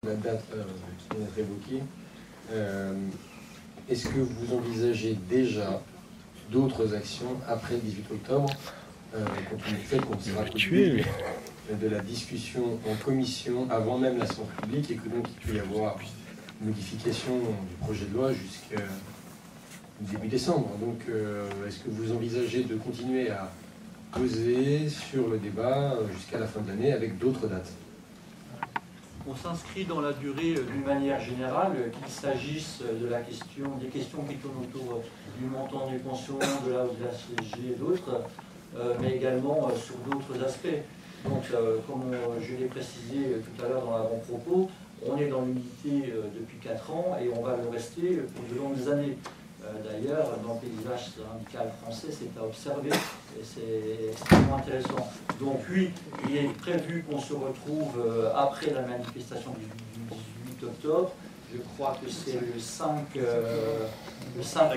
la date qui vient d'être évoquée, est-ce que vous envisagez déjà d'autres actions après le 18 octobre, compte tenu du fait qu'on sera conduit de la discussion en commission avant même la séance publique et que donc il peut y avoir une modification du projet de loi jusqu'à début décembre. Donc est-ce que vous envisagez de continuer à poser sur le débat jusqu'à la fin de l'année avec d'autres dates? On s'inscrit dans la durée d'une manière générale, qu'il s'agisse de la question, des questions qui tournent autour du montant des pensions, de la hausse de la CSG et d'autres, mais également sur d'autres aspects. Donc, comme je l'ai précisé tout à l'heure dans l'avant-propos, on est dans l'unité depuis 4 ans et on va le rester pour de longues années. D'ailleurs, dans le paysage syndical français, c'est à observer et c'est extrêmement intéressant. Donc oui, il est prévu qu'on se retrouve après la manifestation du 18 octobre. Je crois que c'est le 5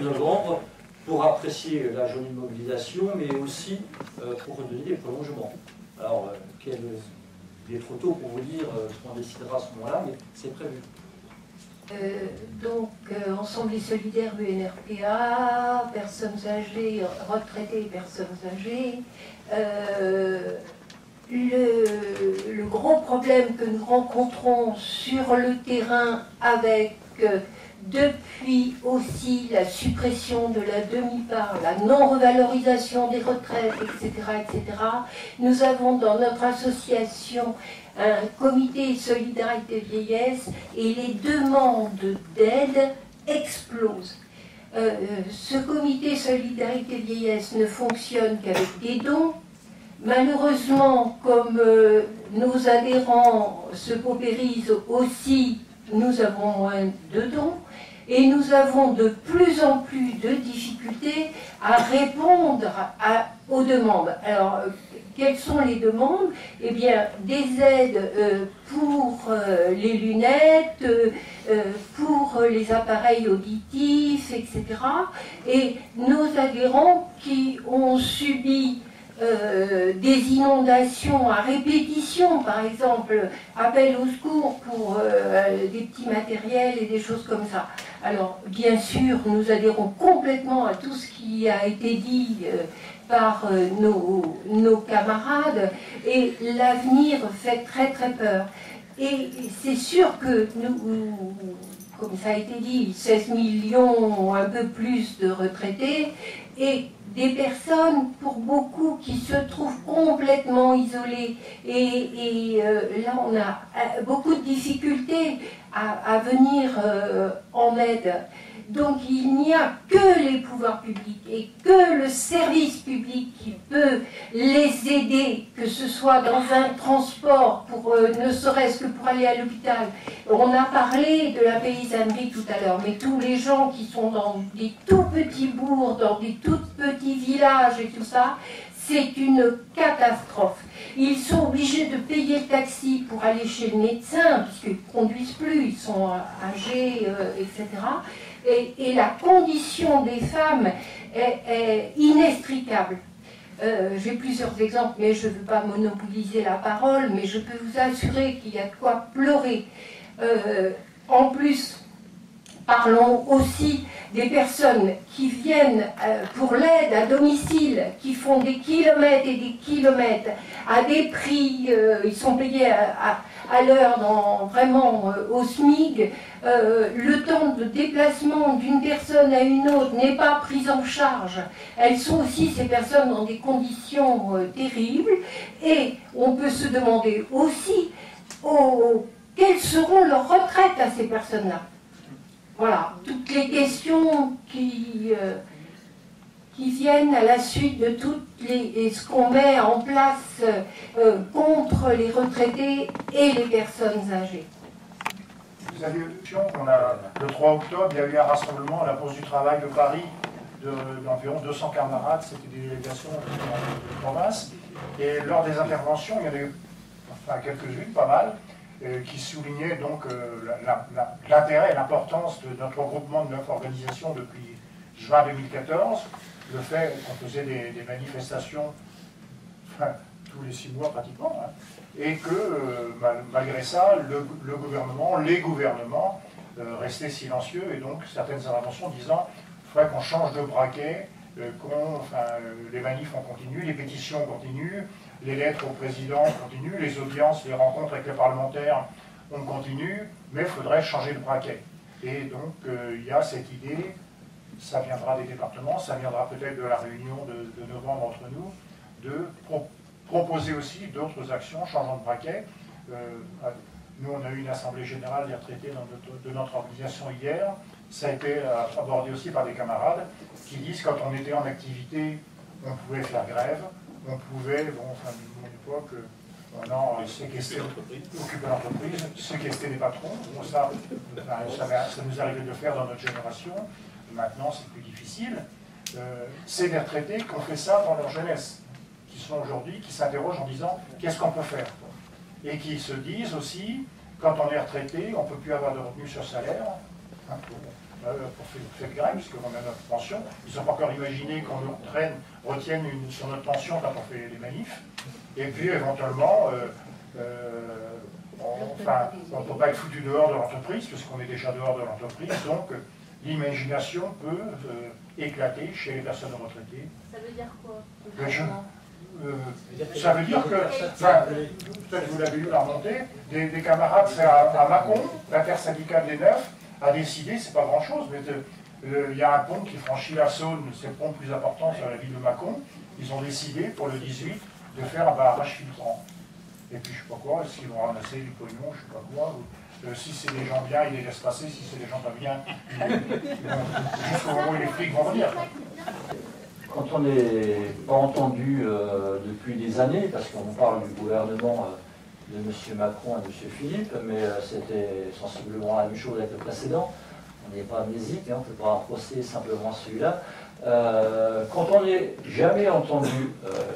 novembre, pour apprécier la journée de mobilisation, mais aussi pour redonner des prolongements. Alors, il est trop tôt pour vous dire ce qu'on décidera à ce moment-là, mais c'est prévu. Ensemble solidaire UNRPA, personnes âgées, retraités et personnes âgées. Le gros problème que nous rencontrons sur le terrain avec, depuis aussi la suppression de la demi-part, la non-revalorisation des retraites, etc., nous avons dans notre association un comité solidarité vieillesse et les demandes d'aide explosent. Ce comité solidarité vieillesse ne fonctionne qu'avec des dons. Malheureusement, comme nos adhérents se paupérisent aussi, nous avons moins de dons et nous avons de plus en plus de difficultés à répondre aux demandes. Alors, quelles sont les demandes? Eh bien, des aides pour les lunettes, pour les appareils auditifs, etc. Et nos adhérents qui ont subi des inondations à répétition, par exemple, appel au secours pour des petits matériels et des choses comme ça. Alors, bien sûr, nous adhérons complètement à tout ce qui a été dit par nos camarades, et l'avenir fait très très peur. Et c'est sûr que nous, comme ça a été dit, 16 millions, un peu plus de retraités, et des personnes, pour beaucoup, qui se trouvent complètement isolées. Et là, on a beaucoup de difficultés à venir en aide. Donc, il n'y a que les pouvoirs publics et que le service public qui peut les aider, que ce soit dans un transport, pour ne serait-ce que pour aller à l'hôpital. On a parlé de la paysannerie tout à l'heure, mais tous les gens qui sont dans des tout petits bourgs, dans des tout petits villages et tout ça, c'est une catastrophe. Ils sont obligés de payer le taxi pour aller chez le médecin, puisqu'ils ne conduisent plus, ils sont âgés, etc. Et la condition des femmes est inextricable. J'ai plusieurs exemples, mais je ne veux pas monopoliser la parole, mais je peux vous assurer qu'il y a de quoi pleurer. En plus, parlons aussi des personnes qui viennent pour l'aide à domicile, qui font des kilomètres et des kilomètres à des prix, ils sont payés à l'heure, vraiment au SMIC. Le temps de déplacement d'une personne à une autre n'est pas pris en charge. Elles sont aussi, ces personnes, dans des conditions terribles. Et on peut se demander aussi quelles seront leurs retraites à ces personnes-là. Voilà, toutes les questions qui viennent à la suite de ce qu'on met en place contre les retraités et les personnes âgées. Vous avez eu le 3 octobre, il y a eu un rassemblement à la Bourse du Travail de Paris d'environ 200 camarades, c'était des délégations de province. Et lors des interventions, il y en a eu quelques-unes, pas mal, qui soulignait donc l'intérêt et l'importance de notre regroupement de 9 organisations depuis juin 2014, le fait qu'on faisait des manifestations tous les 6 mois pratiquement, hein, et que malgré ça, le gouvernement, les gouvernements restaient silencieux, et donc certaines interventions disant il faudrait qu'on change de braquet, les manifs on continue, les pétitions continuent, les lettres au président continuent, les audiences, les rencontres avec les parlementaires on continue, mais il faudrait changer de braquet. Et donc il y a cette idée, ça viendra des départements, ça viendra peut-être de la réunion de novembre entre nous, de proposer aussi d'autres actions, changeant de braquet. Nous, on a eu une assemblée générale des retraités de notre organisation hier. Ça a été abordé aussi par des camarades qui disent que quand on était en activité, on pouvait faire grève, on pouvait, bon, enfin, de mon époque, maintenant, séquestrer, occuper l'entreprise, séquestrer les patrons. Bon, ça nous arrivait de le faire dans notre génération. Maintenant, c'est plus difficile. C'est des retraités qui ont fait ça dans leur jeunesse, qui sont aujourd'hui, qui s'interrogent en disant qu'est-ce qu'on peut faire, et qui se disent aussi, quand on est retraité, on ne peut plus avoir de revenus sur salaire, hein, pour faire grève, puisqu'on a notre pension. Ils n'ont pas encore imaginé qu'on nous retienne sur notre pension quand on fait les manifs. Et puis, éventuellement, on ne peut pas être foutu dehors de l'entreprise, puisqu'on est déjà dehors de l'entreprise, donc l'imagination peut éclater chez les personnes retraitées. Ça veut dire quoi? Ça veut dire que, peut-être vous l'avez lu la remontée, des camarades à Mâcon, l'intersyndicale des 9, a décidé, c'est pas grand-chose, mais il y a un pont qui franchit la Saône, c'est le pont le plus important sur la ville de Mâcon. Ils ont décidé pour le 18 de faire un barrage filtrant. Et puis je sais pas quoi, est-ce qu'ils vont ramasser du pognon, je sais pas quoi. Si c'est des gens bien, ils les laissent passer, si c'est des gens pas bien, jusqu'au moment où les flics vont venir. Quand on n'est pas entendu depuis des années, parce qu'on parle du gouvernement de M. Macron et M. Philippe, mais c'était sensiblement la même chose avec le précédent, on n'est pas amnésique, hein, on ne peut pas procès simplement celui-là. Quand on n'est jamais entendu,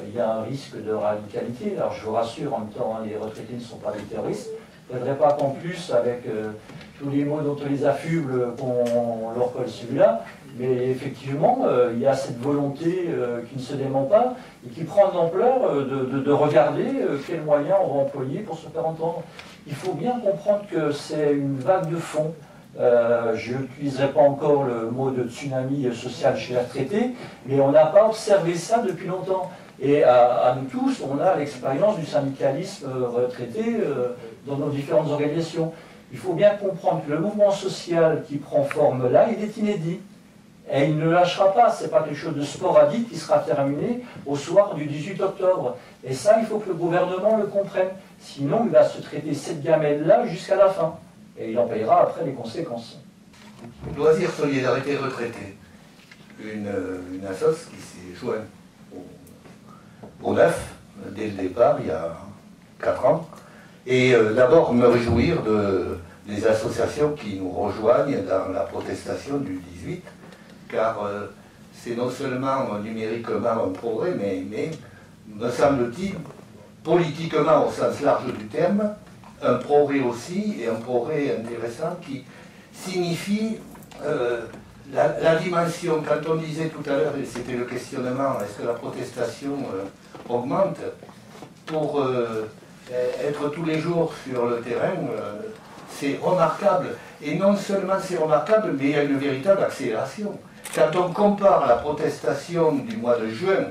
il y a un risque de radicalité. Alors je vous rassure, en même temps, hein, les retraités ne sont pas des terroristes. Il ne faudrait pas qu'en plus, avec tous les mots dont on les affuble, qu'on leur colle celui-là. Mais effectivement, il y a cette volonté qui ne se dément pas et qui prend de l'ampleur de regarder quels moyens on va employer pour se faire entendre. Il faut bien comprendre que c'est une vague de fond. Je n'utiliserai pas encore le mot de tsunami social chez les retraités, mais on n'a pas observé ça depuis longtemps. Et à nous tous, on a l'expérience du syndicalisme retraité dans nos différentes organisations. Il faut bien comprendre que le mouvement social qui prend forme là, il est inédit. Et il ne lâchera pas, ce n'est pas quelque chose de sporadique qui sera terminé au soir du 18 octobre. Et ça, il faut que le gouvernement le comprenne. Sinon, il va se traiter cette gamelle-là jusqu'à la fin. Et il en payera après les conséquences. Loisirs Solidarité Retraitée, une assoce qui s'est jointe au NEF dès le départ, il y a 4 ans. Et d'abord me réjouir des associations qui nous rejoignent dans la protestation du 18, car c'est non seulement numériquement un progrès, mais me semble-t-il, politiquement au sens large du terme, un progrès aussi, et un progrès intéressant qui signifie la dimension. Quand on disait tout à l'heure, et c'était le questionnement, est-ce que la protestation augmente? Pour être tous les jours sur le terrain, c'est remarquable. Et non seulement c'est remarquable, mais il y a une véritable accélération. Quand on compare la protestation du mois de juin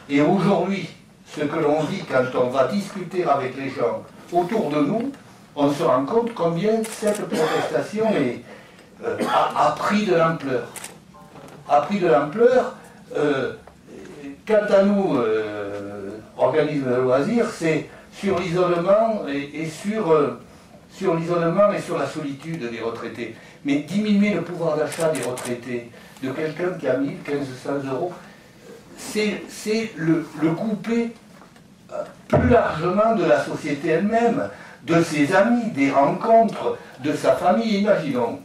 et aujourd'hui, ce que l'on vit quand on va discuter avec les gens autour de nous, on se rend compte combien cette protestation a pris de l'ampleur. A pris de l'ampleur. Quant à nous, organisme de loisirs, c'est sur l'isolement et sur l'isolement et sur la solitude des retraités. Mais diminuer le pouvoir d'achat des retraités de quelqu'un qui a 1 1500 euros, c'est le couper plus largement de la société elle-même, de ses amis, des rencontres, de sa famille. Imaginons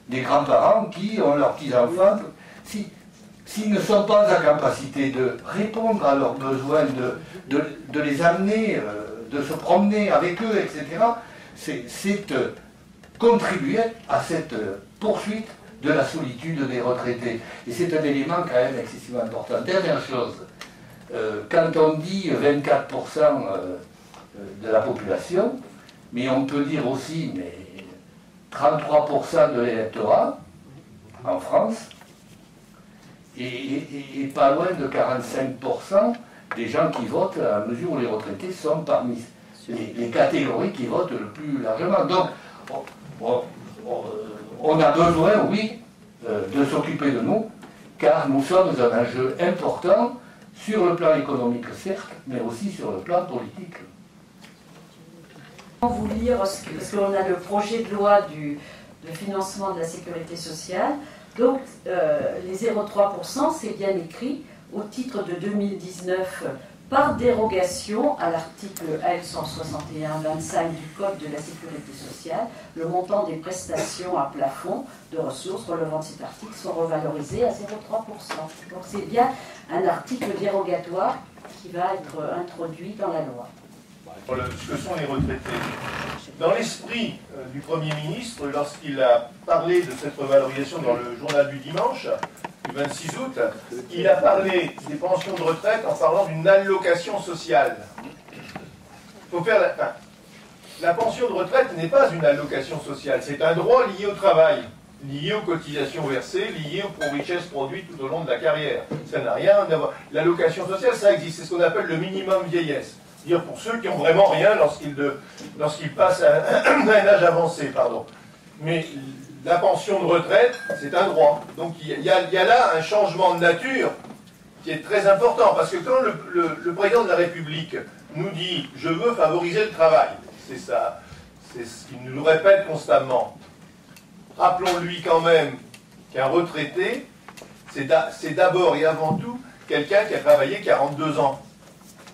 des grands-parents qui ont leurs petits-enfants, s'ils ne sont pas en capacité de répondre à leurs besoins, de les amener, de se promener avec eux, etc., c'est contribuer à cette poursuite de la solitude des retraités. Et c'est un élément quand même excessivement important. Dernière chose, quand on dit 24% de la population, mais on peut dire aussi mais 33% de l'électorat en France, et pas loin de 45% des gens qui votent à mesure où les retraités sont parmi les catégories qui votent le plus largement. Donc, on a besoin, oui, de s'occuper de nous, car nous sommes un enjeu important sur le plan économique, certes, mais aussi sur le plan politique. Vous lire, parce qu'on a le projet de loi de financement de la sécurité sociale. Donc, les 0,3%, c'est bien écrit au titre de 2019 par dérogation à l'article L161-25 du Code de la sécurité sociale. Le montant des prestations à plafond de ressources relevant de cet article sont revalorisés à 0,3%. Donc, c'est bien un article dérogatoire qui va être introduit dans la loi. Ce que sont les retraités. Dans l'esprit du Premier ministre, lorsqu'il a parlé de cette revalorisation dans le journal du dimanche, du 26 août, il a parlé des pensions de retraite en parlant d'une allocation sociale. Faut faire la pension de retraite n'est pas une allocation sociale, c'est un droit lié au travail, lié aux cotisations versées, lié aux richesses produites tout au long de la carrière. Ça n'a rien à voir. L'allocation sociale, ça existe, c'est ce qu'on appelle le minimum vieillesse. Dire pour ceux qui n'ont vraiment rien lorsqu'ils passent à un âge avancé, pardon. Mais la pension de retraite, c'est un droit. Donc il y a là un changement de nature qui est très important, parce que quand le président de la République nous dit « je veux favoriser le travail », c'est ça, c'est ce qu'il nous répète constamment. Rappelons-lui quand même qu'un retraité, c'est d'abord et avant tout quelqu'un qui a travaillé 42 ans.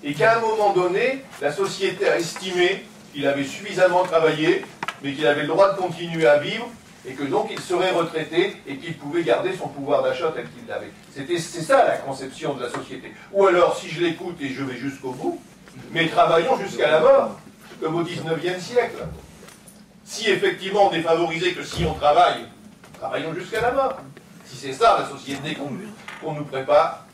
Et qu'à un moment donné, la société a estimé qu'il avait suffisamment travaillé, mais qu'il avait le droit de continuer à vivre, et que donc il serait retraité, et qu'il pouvait garder son pouvoir d'achat tel qu'il l'avait. C'est ça la conception de la société. Ou alors, si je l'écoute et je vais jusqu'au bout, mais travaillons jusqu'à la mort, comme au 19e siècle. Si effectivement on n'est favorisé que si on travaille, travaillons jusqu'à la mort. Si c'est ça la société qu'on nous prépare,